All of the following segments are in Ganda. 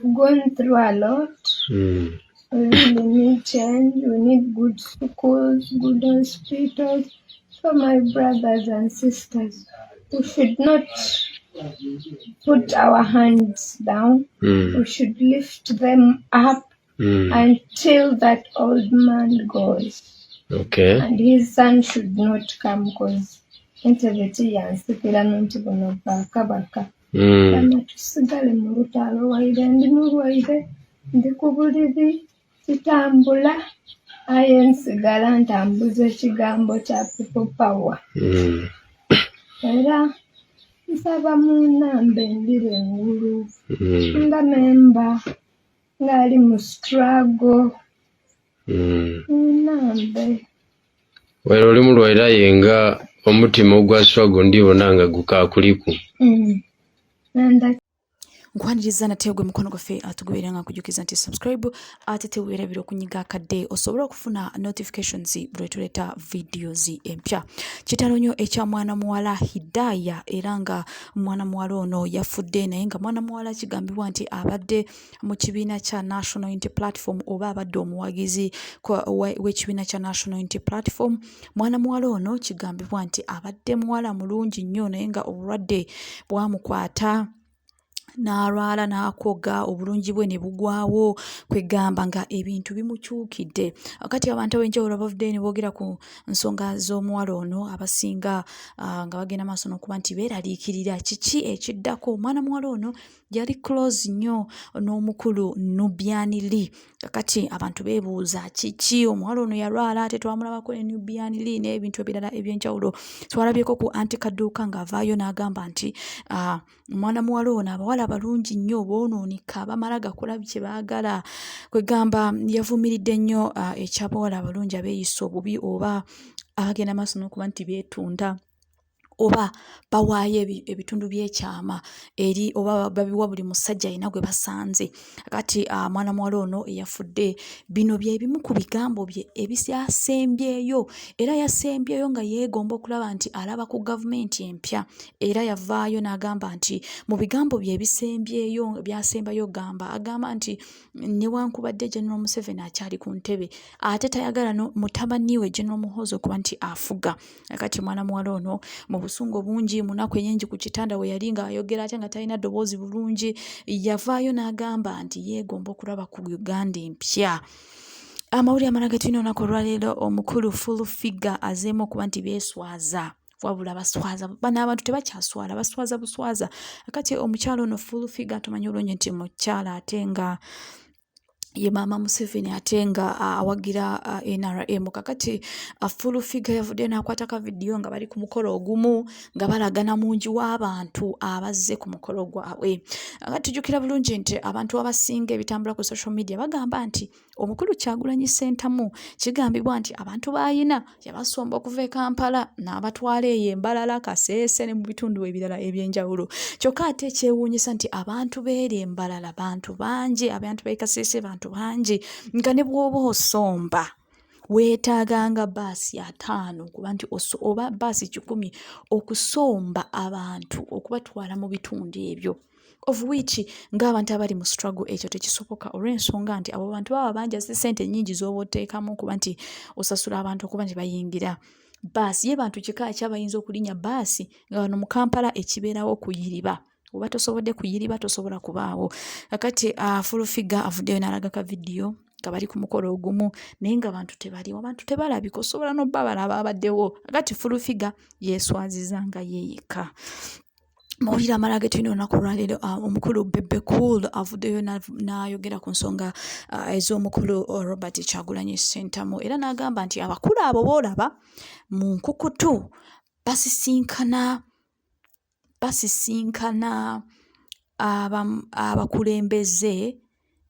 Going through a lot. We really need change. We need good schools, good hospitals. So my brothers and sisters, we should not put our hands down. We should lift them up until that old man goes. Okay. And his son should not come because entebeti yansikira nti buno bwakabaka. Kama tusigale mu lutalo waire ndi mulwaire ndi ku buliri kitambula aye nsigala ntambuza ekigambo kya people power. Era nsaba munambe ndire engulu nga memba ngali mu struggle munambe. Wero oli mulwaira yenga omutima ogwa struggle ndibona nga gukakuliku. Nkwaniriza nate ogwe mukono gwafe atugubira nga kujukiza nti subscribe ate tewera biro kunyiga akadde osobola okufuna notifications bwe tuleta videos empya. Kitalo nnyo ekya mwana muwala Hidaya era nga mwana muwala ono yafudde naye nga mwana muwala kigambibwa nti abadde mu kibiina kya National Unity Platform oba abadde omuwagizi w'ekibiina kya National Unity Platform. Mwana muwala ono kigambibwa nti abadde muwala mulungi nnyo naye nga obulwadde bwamukwata n'alwala n'akoga obulungi bwe ne bugwawo kwegamba nga ebintu bimukyukidde. Akati abantu ab'enjawulo bavudde ne boogera ku nsonga z'omuwala ono abasinga nga bagenda maaso n'okuba nti beeraliikirira kiki ekiddako. Omwana muwala ono yali close nnyo n'omukulu Nubian Lee. Kakati abantu beebuuza kiki omuwala ono yalwala ate twamulabako ne Nubian Lee n'ebintu ebirala eby'enjawulo. Twalabyeko ku Anti Kaduuka ng'avaayo n'agamba nti omwana muwala ono abawala balungi nnyo boonoonika bamala gakola bye baagala. Kwegamba yavumiridde nnyo eky'abawala abalungi abeeyisa obubi oba abagenda maaso n'okuba nti beetunda oba bawaayo ebitundu by'ekyama eri oba babiwa buli musajja alina gwe basanze. Kati mwana muwala ono eyafudde bino bye bimu ku bigambo bye ebisembyeyo era yasembyeyo nga yeegomba okulaba nti alaba ku gavumenti empya era yavaayo n'agamba nti mu bigambo bye ebisembyeyo byasembayo agamba nti newankubadde General Museveni akyali ku ntebe ate tayagala mutabani we General Muhoozi okuba nti afuga. Kati mwana muwala ono mu busungu bungi munaku ennyingi ku kitanda we yali nga ayogera ate nga talina ddoboozi bulungi yavaayo n'agamba nti yeegomba okulaba ku Uganda empya. Amawulire amalala tulina olunaku olwaleero omukulu fullfigure azeemu okuba nti beeswaza wabula baswaza bano abantu tebakyaswala baswaza buswaza. Kati omukyalo ono fullfigure tumanyi olungi nti mukyala ate nga ye mama Museveni ate nga awagira NRM. Kakati fullfigure yavudde n'akwata ka video nga bali ku mukolo ogumu nga balagana mungi w'abantu abazze ku mukolo gwabwe. Kakati tujjukira bulungi nti abantu abasinga ebitambula ku social media bagamba nti omukulu Kyagulanyi Ssentamu kigambibwa nti abantu bayina yabasomba okuva e Kampala n'abatwala eyo Mbalala, Kaseese ne mu bitundu ebirala eby'enjawulo. Kyokka ate kyewuunyisa nti abantu beere Mbalala bantu bangi, abantu b'e Kaseese bantu bangi, nga ne bw'oba osomba weetaaganga baasi 5 kuba nti oba baasi 10 okusomba abantu okubatwala mu bitundu ebyo. Of which ng'abantu abali mu struggle ekyo tekisoboka olw'ensonga nti abo bantu baba bangi ate ssente nnyingi z'oba oteekamu kuba nti osasula abantu okuba nti bayingira baasi. Ye bantu kika ekyabayinza okulinnya baasi nga wano mu Kampala ekibeerawo kuyiriba oba tosobodde kuyiriba tosobola kubaawo. Kakati fullfigure avuddeyo n'alaga ka video nga bali ku mukolo ogumu naye nga abantu tebaliwo abantu tebalabika osobola n'obba balaba abaddewo. Kakati fullfigure yeswaziza nga yeeyeka. Mawulire amalala ge tulina olunaku olwaleero omukulu Bebecool avuddeyo n'ayogera ku nsonga ez'omukulu Robert Kyagulanyi Ssentamu era n'agamba nti abakulu abo boolaba mu nkukutu basisinkana abakulembeze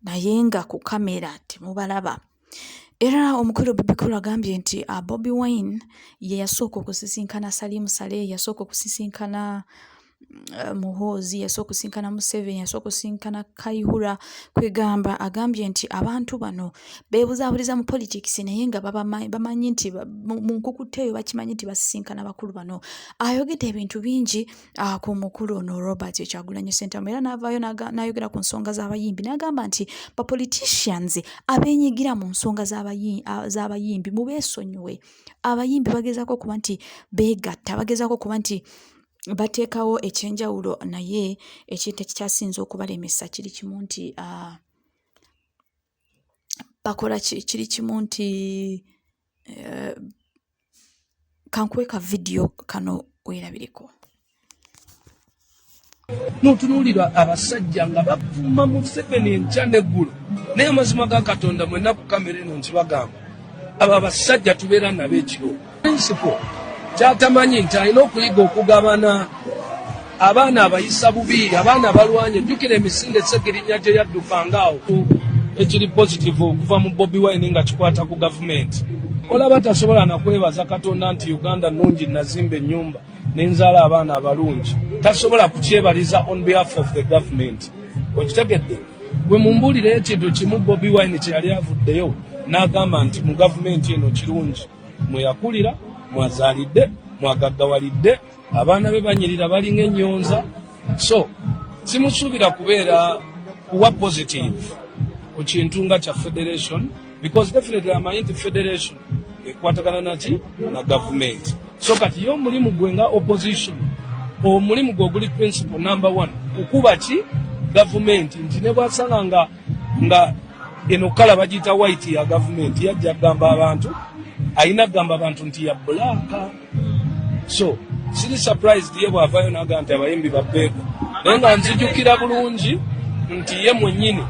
naye nga ku kamera temubalaba. Era omukulu Bebecool agambye nti Bobiwine ye yasooka okusisinkana Salim Saleh, yasooka okusisinkana Muhoozi yasobola okusinkana Museveni yasobola okusinkana Kayihura kwegamba agambye nti abantu bano beebuzaabuliza mu politics naye nga bamanyi nti mu nkukutte eyo bakimanyi nti basisinkana bakulu bano. Ayogedde ebintu bingi ku mukulu ono Robert Kyagulanyi Ssentamu era n'avaayo n'ayogera ku nsonga z'abayimbi n'agamba nti ba politicians abeenyigira mu nsonga z'abayimbi mubeesonyiwe. Abayimbi bagezaako okuba nti beegatta bagezaako okuba nti bateekawo ekyenjawulo naye ekintu ekikyasinze okubalemesa kiri kimu nti bakola kiri kimu nti kankweka video kano weerabireko. N'otunuulira abasajja nga bavuma Museveni enkya n'eggulu naye amazima ga Katonda mwenna ku kamera eno nkibagamba abo abasajja tubeera nabo ekiro. Principle kyatamanyi nti alina okuyiga okugabana abaana abayisa bubi abaana abalwanya. Jjukira emisinde Ssegirinnya gye yaddukangaawo ekiri positive okuva mu Bobiwine nga kikwata ku gavumenti. Olaba tasobola na kwebaza Katonda nti Uganda nnungi nazimba ennyumba n'enzaala abaana abalungi. Tasobola kukyebaliza on behalf of the government. Okitegedde bwe mumbuulira ekintu kimu Bobiwine kye yali avuddeyo n'agamba nti mu gavumenti eno kirungi mweyakulira mwazaalidde mwagaggawalidde abaana be banyirira balinga ennyonza. So simusuubira kubeera kuwa positive ku kintu nga kya federation because definitely amanyi nti federation ekwatagana naki na government. So kati yo omulimu gwe nga opposition omulimu gwe guli principle number 1 okuba ki government nti ne bwasanga nga eno kala bagiyita white ya government yajja gamba abantu ayina gamba abantu nti ya black. So siri surprised ye bwavaayo n'agamba nti abayimbi babbeeko naye nga nzijukira bulungi nti ye mwennyini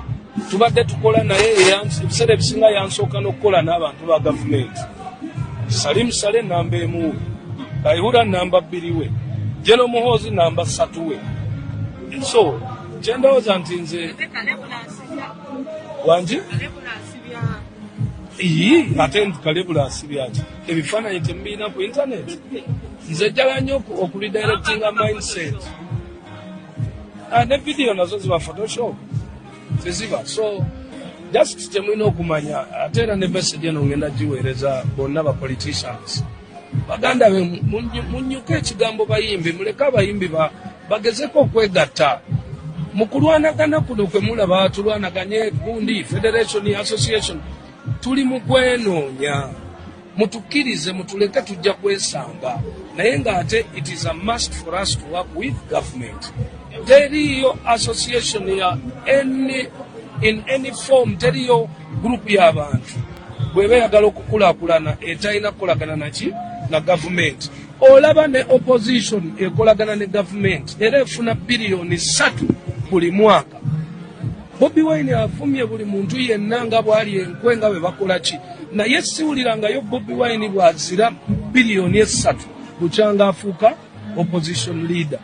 tubadde tukola naye ebiseera ebisinga yansooka n'okukola n'abantu ba gavumenti. Salim Sale namba 1 Kayihura namba 2 we Jeno Muhoozi namba 3 we. So kyendowooza nti nze wangi ate Kalebula asibyaki ebifaananyi temubiina ku internet. Nze njagala nnyo okulidirectinga mindset ne video nazo ziba photoshop teziba. So just temulina okumanya ate era ne message eno ngenda giweereza bonna ba politicians baganda be munyuke ekigambo bayimbi muleke abayimbi bagezeko okwegatta mu kulwanagana kuno kwe mulaba tulwanaganye gundi federation association tuli mu kwenoonya mutukkirize mutuleke tujja kwesanga naye nga ate it is a must for us to work with government. Teriyo association ya in any form teriyo group y'abantu bw'eba eyagala okukulaakulana etalina kukolagana naki na government. Olaba ne opposition ekolagana ne government era efuna biliyoni 3 buli mwaka. Bobiwine afumye buli muntu yenna nga bwali enkwenga bwe bakola ki naye siwulirangayo Bobiwine bwazira biliyoni 3 bukyanga afuuka opposition leader.